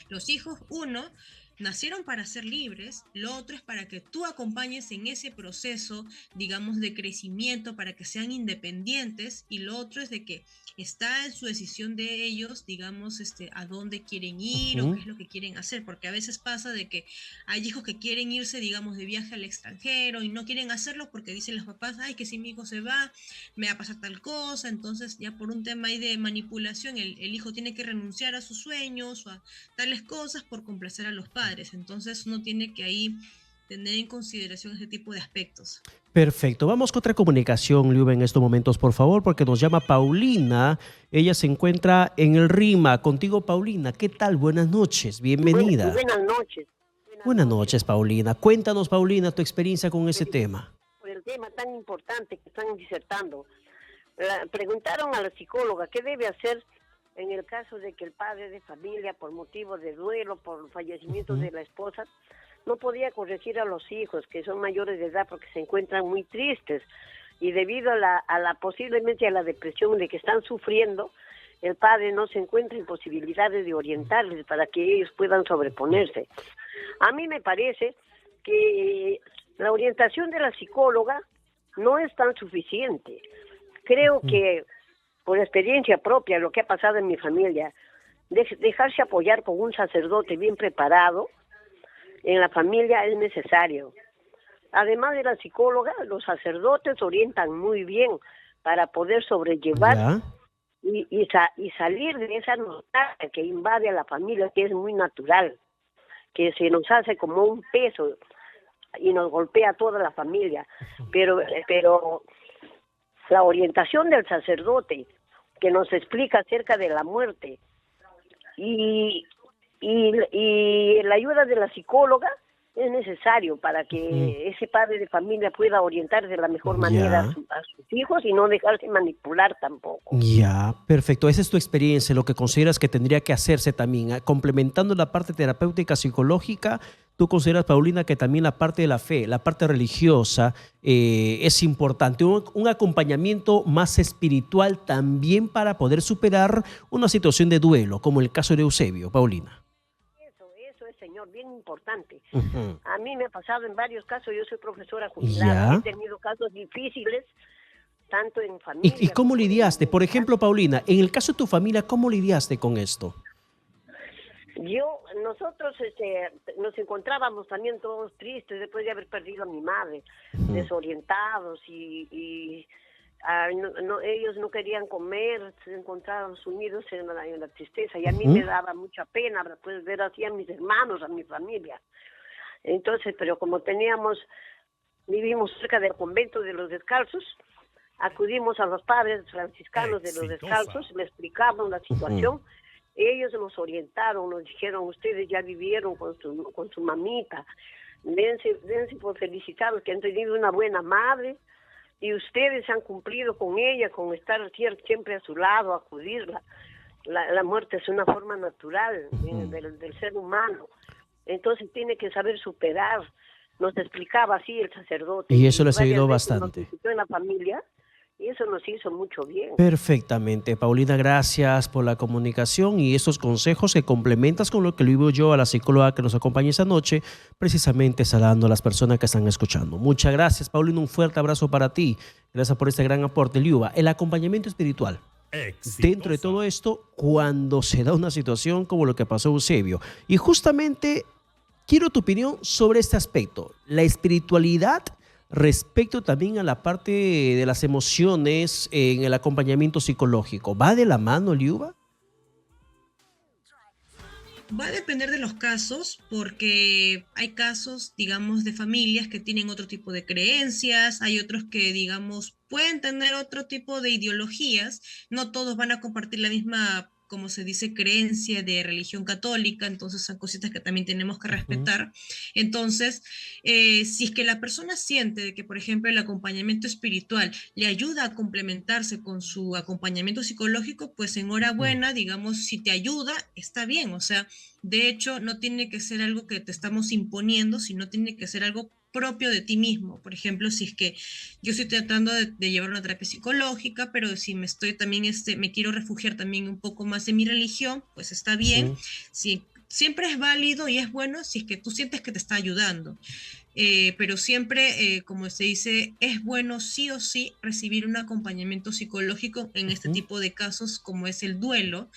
los hijos, uno, nacieron para ser libres, lo otro es para que tú acompañes en ese proceso, digamos, de crecimiento, para que sean independientes, y lo otro es de que está en su decisión de ellos, digamos, a dónde quieren ir o qué Ujú. es lo que quieren hacer, porque a veces pasa de que hay hijos que quieren irse, digamos, de viaje al extranjero y no quieren hacerlo porque dicen los papás, ay, que si mi hijo se va, me va a pasar tal cosa, entonces ya por un tema ahí de manipulación, el hijo tiene que renunciar a sus sueños o a tales cosas por complacer a los padres, entonces uno tiene que ahí tener en consideración ese tipo de aspectos. Perfecto. Vamos con otra comunicación, Liuba, en estos momentos, por favor, porque nos llama Paulina. Ella se encuentra en el RIMA. Contigo, Paulina. ¿Qué tal? Buenas noches. Bienvenida. Buenas noches. Buenas Buenas noches. noches, Paulina. Cuéntanos, Paulina, tu experiencia con ese tema. Por el tema tan importante que están disertando. Preguntaron a la psicóloga qué debe hacer en el caso de que el padre de familia, por motivo de duelo, por fallecimiento de la esposa, no podía corregir a los hijos, que son mayores de edad, porque se encuentran muy tristes. Y debido a la posiblemente a la depresión de que están sufriendo, el padre no se encuentra en posibilidades de orientarles para que ellos puedan sobreponerse. A mí me parece que la orientación de la psicóloga no es tan suficiente. Creo que, por experiencia propia, lo que ha pasado en mi familia, dejarse apoyar con un sacerdote bien preparado en la familia es necesario. Además de la psicóloga, los sacerdotes orientan muy bien para poder sobrellevar ¿Ya? y salir de esa nostalgia que invade a la familia, que es muy natural, que se nos hace como un peso y nos golpea a toda la familia. Pero la orientación del sacerdote, que nos explica acerca de la muerte, y, y la ayuda de la psicóloga es necesario para que ese padre de familia pueda orientar de la mejor manera Ya. a sus hijos y no dejarse manipular tampoco. Ya, perfecto. Esa es tu experiencia, lo que consideras que tendría que hacerse también. Complementando la parte terapéutica psicológica, tú consideras, Paulina, que también la parte de la fe, la parte religiosa, es importante. Un acompañamiento más espiritual también para poder superar una situación de duelo, como el caso de Eusebio, Paulina. Eso es, señor, bien importante. Ujú. A mí me ha pasado en varios casos, yo soy profesora jubilada, Ya. he tenido casos difíciles, tanto en ¿Y familia cómo como lidiaste? Por en ejemplo, Paulina, en el caso de tu familia, ¿cómo lidiaste con esto? nosotros nos encontrábamos también todos tristes después de haber perdido a mi madre, desorientados ellos no querían comer, se encontraban sumidos en la tristeza y a mí me daba mucha pena pues, ver así a mis hermanos, a mi familia. Entonces, pero como vivimos cerca del convento de los descalzos, acudimos a los padres franciscanos de los descalzos, le explicamos la situación. Ellos nos orientaron, nos dijeron, ustedes ya vivieron con su mamita, dense por felicitados que han tenido una buena madre y ustedes han cumplido con ella, con estar siempre a su lado, acudirla. La muerte es una forma natural del ser humano, entonces tiene que saber superar. Nos explicaba así el sacerdote. Y eso les varias ayudó veces bastante. nos visitó en la familia y eso nos hizo mucho bien. Perfectamente. Paulina, gracias por la comunicación y estos consejos que complementas con lo que le digo yo a la psicóloga que nos acompaña esta noche, precisamente saludando a las personas que están escuchando. Muchas gracias, Paulina. Un fuerte abrazo para ti. Gracias por este gran aporte, Liuba. El acompañamiento espiritual. Dentro de todo esto, cuando se da una situación como lo que pasó a Eusebio. Y justamente quiero tu opinión sobre este aspecto. La espiritualidad respecto también a la parte de las emociones en el acompañamiento psicológico. ¿Va de la mano, Liuba? Va a depender de los casos, porque hay casos, digamos, de familias que tienen otro tipo de creencias, hay otros que, digamos, pueden tener otro tipo de ideologías, no todos van a compartir la misma, como se dice, creencia de religión católica, entonces son cositas que también tenemos que respetar. Entonces, si es que la persona siente de que, por ejemplo, el acompañamiento espiritual le ayuda a complementarse con su acompañamiento psicológico, pues enhorabuena, digamos, si te ayuda, está bien, o sea, de hecho, no tiene que ser algo que te estamos imponiendo, sino tiene que ser algo propio de ti mismo. Por ejemplo, si es que yo estoy tratando de llevar una terapia psicológica, pero si me estoy también, me quiero refugiar también un poco más en mi religión, pues está bien. Si siempre es válido y es bueno si es que tú sientes que te está ayudando. Pero siempre, como se dice, es bueno sí o sí recibir un acompañamiento psicológico en este Ujú. tipo de casos como es el duelo,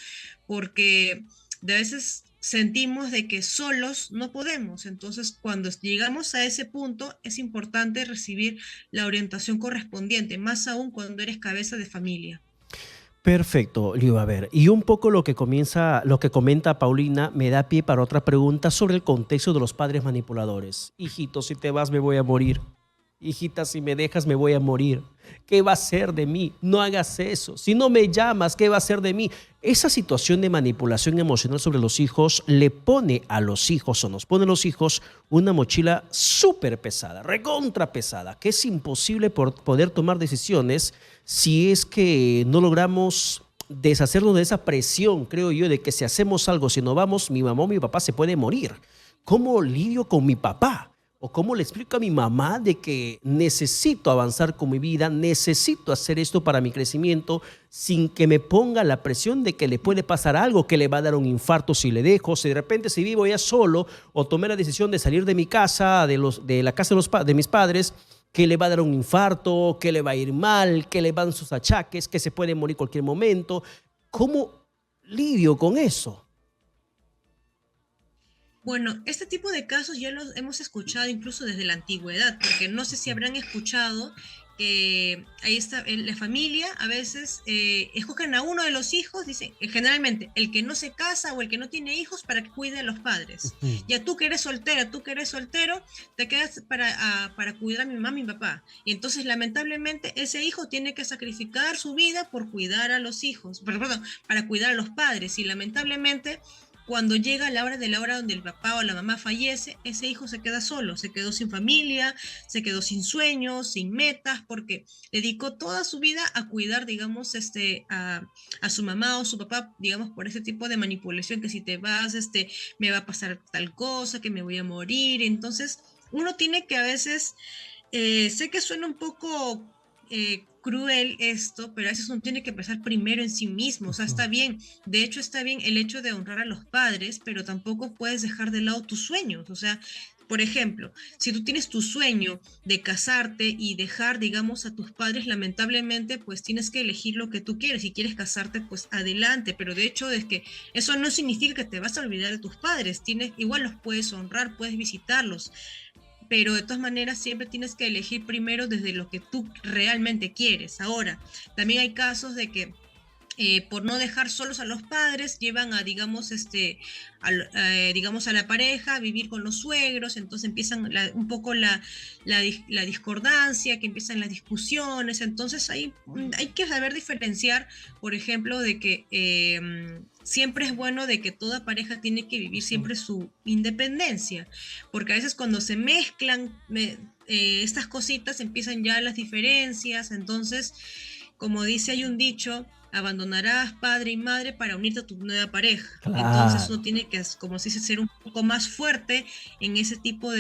porque de veces sentimos de que solos no podemos. Entonces, cuando llegamos a ese punto, es importante recibir la orientación correspondiente, más aún cuando eres cabeza de familia. Perfecto, Liu. A ver, y un poco lo que comenta Paulina me da pie para otra pregunta sobre el contexto de los padres manipuladores. Hijito, si te vas me voy a morir. Hijita, si me dejas me voy a morir. ¿Qué va a ser de mí? No hagas eso. Si no me llamas, ¿qué va a ser de mí? Esa situación de manipulación emocional sobre los hijos le pone a los hijos o nos pone a los hijos una mochila súper pesada, recontra pesada, que es imposible poder tomar decisiones si es que no logramos deshacernos de esa presión, creo yo, de que si hacemos algo, si no vamos, mi mamá o mi papá se puede morir. ¿Cómo lidio con mi papá? ¿O cómo le explico a mi mamá de que necesito avanzar con mi vida, necesito hacer esto para mi crecimiento, sin que me ponga la presión de que le puede pasar algo, que le va a dar un infarto si le dejo, si de repente si vivo ya solo o tomé la decisión de salir de mi casa, de la casa de mis padres, que le va a dar un infarto, que le va a ir mal, que le van sus achaques, que se puede morir cualquier momento? ¿Cómo lidio con eso? Bueno, este tipo de casos ya los hemos escuchado incluso desde la antigüedad, porque no sé si habrán escuchado que ahí está la familia, a veces escogen a uno de los hijos, dicen, generalmente el que no se casa o el que no tiene hijos para que cuide a los padres. Ujú. Ya tú que eres soltera, tú que eres soltero, te quedas para cuidar a mi mamá y mi papá. Y entonces lamentablemente ese hijo tiene que sacrificar su vida por cuidar a los hijos, perdón, para cuidar a los padres. Y lamentablemente cuando llega la hora donde el papá o la mamá fallece, ese hijo se queda solo, se quedó sin familia, se quedó sin sueños, sin metas, porque dedicó toda su vida a cuidar, digamos, a su mamá o su papá, digamos, por ese tipo de manipulación, que si te vas, me va a pasar tal cosa, que me voy a morir. Entonces, uno tiene que a veces, sé que suena un poco cruel esto, pero a veces uno tiene que pensar primero en sí mismo. O sea, Ujú. está bien, de hecho está bien el hecho de honrar a los padres, pero tampoco puedes dejar de lado tus sueños. O sea, por ejemplo, si tú tienes tu sueño de casarte y dejar, digamos, a tus padres, lamentablemente, pues tienes que elegir lo que tú quieres. Si quieres casarte, pues adelante, pero de hecho es que eso no significa que te vas a olvidar de tus padres. Tienes, igual los puedes honrar, puedes visitarlos, pero de todas maneras siempre tienes que elegir primero desde lo que tú realmente quieres. Ahora, también hay casos de que por no dejar solos a los padres, llevan a, digamos, digamos, a la pareja a vivir con los suegros, entonces empiezan un poco la discordancia, que empiezan las discusiones. Entonces hay que saber diferenciar, por ejemplo, de que siempre es bueno de que toda pareja tiene que vivir siempre su independencia, porque a veces cuando se mezclan estas cositas empiezan ya las diferencias. Entonces, como dice, hay un dicho: abandonarás padre y madre para unirte a tu nueva pareja. Entonces uno Claro. tiene que, como se dice, ser un poco más fuerte en ese tipo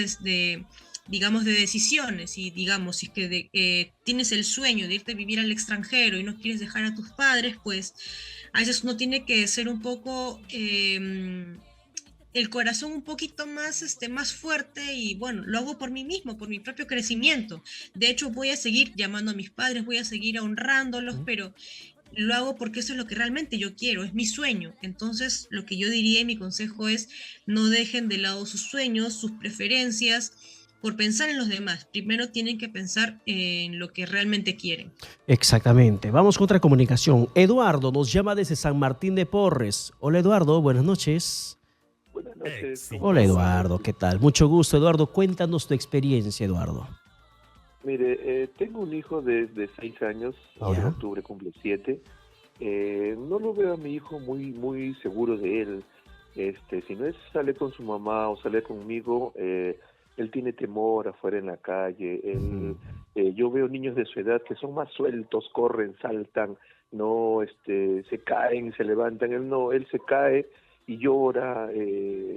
digamos, de decisiones. Y digamos, si es que tienes el sueño de irte a vivir al extranjero y no quieres dejar a tus padres, pues a veces uno tiene que ser un poco el corazón un poquito más, más fuerte. Y bueno, lo hago por mí mismo, por mi propio crecimiento. De hecho, voy a seguir llamando a mis padres, voy a seguir honrándolos, pero lo hago porque eso es lo que realmente yo quiero, es mi sueño. Entonces, lo que yo diría y mi consejo es: no dejen de lado sus sueños, sus preferencias, por pensar en los demás. Primero tienen que pensar en lo que realmente quieren. Exactamente. Vamos con otra comunicación. Eduardo nos llama desde San Martín de Porres. Hola Eduardo, buenas noches. Buenas noches, ¿cómo Hola están? Eduardo, ¿qué tal? Mucho gusto Eduardo. Cuéntanos tu experiencia, Eduardo. Mire, tengo un hijo de 6 años, ahora en ¿Ya? octubre cumple 7. No lo veo a mi hijo muy seguro de él. Si no es sale con su mamá o sale conmigo, él tiene temor afuera en la calle. Ujú. Yo veo niños de su edad que son más sueltos, corren, saltan, no, se caen, se levantan. Él no, él se cae y llora.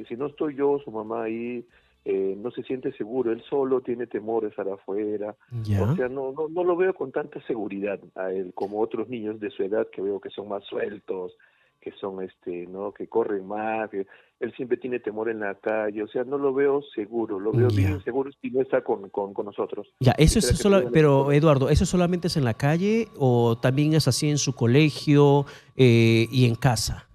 Si no estoy yo, su mamá ahí, no se siente seguro. Él solo tiene temor de estar afuera. O ¿Ya? sea, no lo veo con tanta seguridad a él como otros niños de su edad que veo que son más sueltos, que son, ¿no? Que corren más, que él siempre tiene temor en la calle, o sea, no lo veo seguro, lo veo bien seguro si no está con nosotros. Ya, eso es Quisiera que solo, tuviera la pero psicóloga. Eduardo, ¿eso solamente es en la calle o también es así en su colegio y en casa?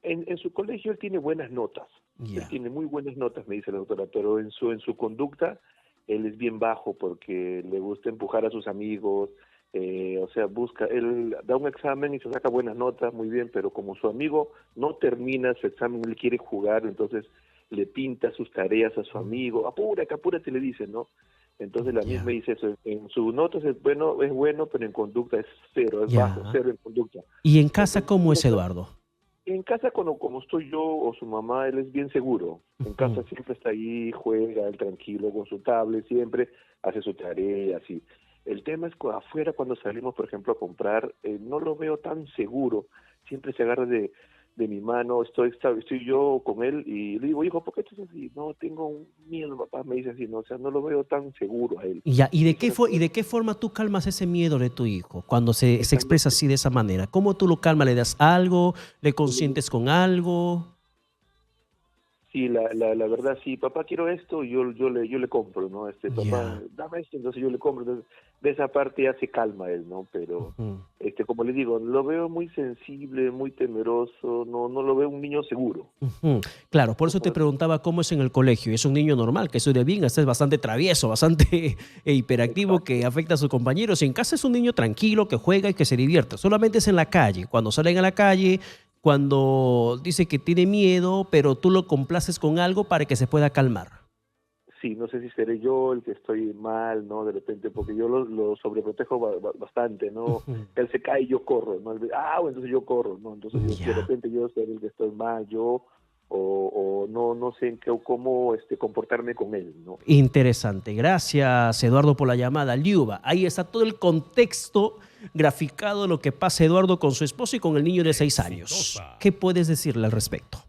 En su colegio él tiene buenas notas, él Ya, tiene muy buenas notas, me dice la doctora, pero en su conducta él es bien bajo porque le gusta empujar a sus amigos, o sea, él da un examen y se saca buenas notas, muy bien, pero como su amigo no termina su examen, él quiere jugar, entonces le pinta sus tareas a su amigo, apúrate, apúrate, le dice, ¿no? Entonces la misma ya, dice eso, en su notas es bueno, pero en conducta es cero, es bajo, ya. cero en conducta. ¿Y en casa Entonces, cómo es Eduardo? en casa, como estoy yo o su mamá, él es bien seguro. En casa Ujú. siempre está ahí, juega, él tranquilo con su tablet, siempre hace su tarea, así. El tema es que afuera, cuando salimos, por ejemplo, a comprar, no lo veo tan seguro. Siempre se agarra de mi mano, estoy yo con él y le digo, hijo, ¿por qué estás así? No, tengo un miedo, papá, me dice así, no, o sea, no lo veo tan seguro a él. Ya, Quisiera ¿y saber de qué forma tú calmas ese miedo de tu hijo cuando se expresa exactamente. así de esa manera? ¿Cómo tú lo calmas? ¿Le das algo? ¿Le consientes con algo? Sí, la verdad, sí, papá, quiero esto, yo le compro, ¿no? Papá, Ya. dame esto, entonces yo le compro. Entonces, de esa parte ya se calma él, ¿no? Pero, Ujú. como le digo, lo veo muy sensible, muy temeroso, no lo veo un niño seguro. Ujú. Claro, por eso te Ujú. preguntaba cómo es en el colegio. Es un niño normal, que estudia bien, este es bastante travieso, bastante hiperactivo, que Exacto. afecta a sus compañeros. Y en casa es un niño tranquilo, que juega y que se divierte. Solamente es en la calle, cuando salen a la calle, cuando dice que tiene miedo, pero tú lo complaces con algo para que se pueda calmar. Sí, no sé si seré yo el que estoy mal, ¿no? De repente, porque yo lo sobreprotejo bastante, ¿no? Ujú. Él se cae y yo corro, ¿no? Bueno, entonces yo corro, ¿no? Entonces de Ya. repente yo soy el que estoy mal, o no sé en qué o cómo comportarme con él, ¿no? Interesante. Gracias, Eduardo, por la llamada. Liuba, ahí está todo el contexto graficado de lo que pasa Eduardo con su esposo y con el niño de 6 años. ¿Qué puedes decirle al respecto?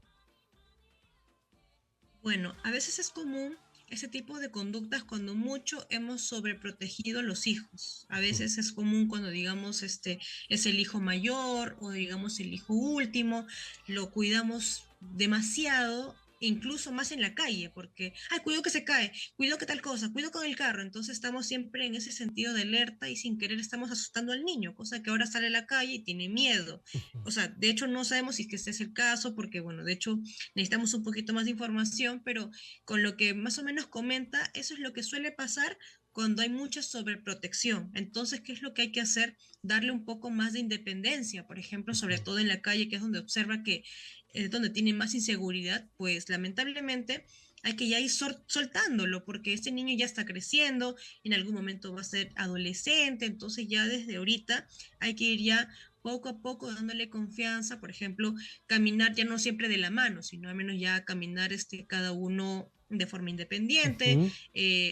Bueno, a veces es común ese tipo de conductas cuando mucho hemos sobreprotegido a los hijos. A veces es común cuando, digamos, es el hijo mayor o, digamos, el hijo último, lo cuidamos demasiado, incluso más en la calle, porque, ay, cuidado que se cae, cuidado que tal cosa, cuidado con el carro. Entonces estamos siempre en ese sentido de alerta y sin querer estamos asustando al niño, cosa que ahora sale a la calle y tiene miedo. O sea, de hecho no sabemos si es que este es el caso, porque, bueno, de hecho necesitamos un poquito más de información, pero con lo que más o menos comenta, eso es lo que suele pasar cuando hay mucha sobreprotección. Entonces, ¿qué es lo que hay que hacer? Darle un poco más de independencia, por ejemplo, sobre todo en la calle, que es donde observa que es donde tiene más inseguridad, pues lamentablemente hay que ya ir soltándolo, porque este niño ya está creciendo, en algún momento va a ser adolescente, entonces ya desde ahorita hay que ir ya poco a poco dándole confianza, por ejemplo, caminar ya no siempre de la mano, sino al menos ya caminar cada uno de forma independiente, Ujú,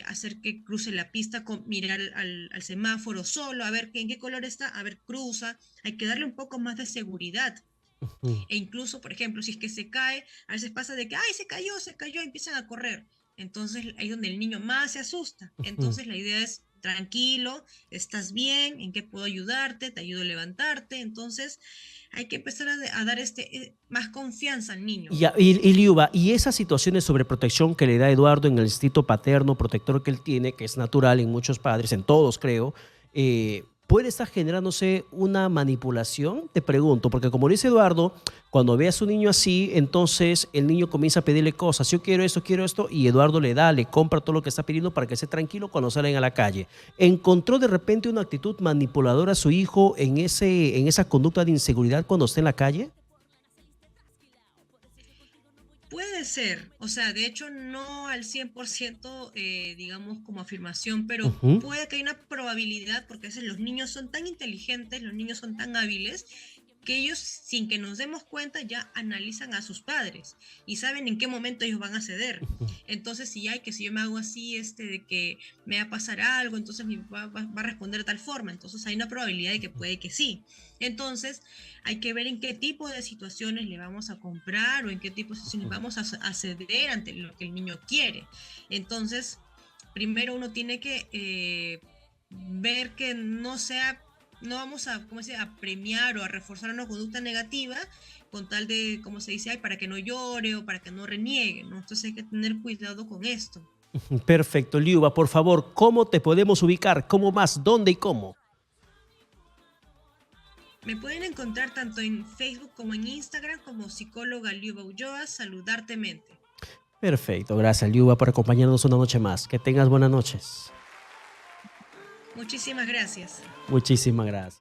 hacer que cruce la pista, mirar al semáforo solo, a ver en qué color está, a ver, cruza, hay que darle un poco más de seguridad. ujú, E incluso, por ejemplo, si es que se cae, a veces pasa de que, ay, se cayó, empiezan a correr. Entonces ahí es donde el niño más se asusta. ujú. Entonces la idea es, tranquilo, estás bien, ¿en qué puedo ayudarte? Te ayudo a levantarte. Entonces hay que empezar a dar más confianza al niño. Y Liuba, y esas situaciones sobre protección que le da Eduardo en el instinto paterno, protector que él tiene, que es natural en muchos padres, en todos creo, ¿puede estar generándose una manipulación? Te pregunto, porque como dice Eduardo, cuando ve a su niño así, entonces el niño comienza a pedirle cosas, yo quiero esto, y Eduardo le compra todo lo que está pidiendo para que esté tranquilo cuando salen a la calle. ¿Encontró de repente una actitud manipuladora a su hijo en esa conducta de inseguridad cuando está en la calle? Puede ser, o sea, de hecho no al 100%, digamos, como afirmación, pero Ujú. puede que haya una probabilidad, porque a veces los niños son tan inteligentes, los niños son tan hábiles, que ellos, sin que nos demos cuenta, ya analizan a sus padres y saben en qué momento ellos van a ceder. Entonces, si yo me hago así, de que me va a pasar algo, entonces mi papá va a responder de tal forma, entonces hay una probabilidad de que puede que sí. Entonces, hay que ver en qué tipo de situaciones le vamos a comprar o en qué tipo de situaciones vamos a ceder ante lo que el niño quiere. Entonces, primero uno tiene que ver que no sea no vamos a, ¿cómo se dice?, a premiar o a reforzar una conducta negativa con tal de, como se dice, ay, para que no llore o para que no reniegue, ¿no? Entonces hay que tener cuidado con esto. Perfecto, Liuba, por favor, ¿cómo te podemos ubicar? ¿Cómo más? ¿Dónde y cómo? Me pueden encontrar tanto en Facebook como en Instagram como psicóloga Liuba Ulloa, Saludarte Mente. Perfecto, gracias, Liuba, por acompañarnos una noche más. Que tengas buenas noches. Muchísimas gracias. Muchísimas gracias.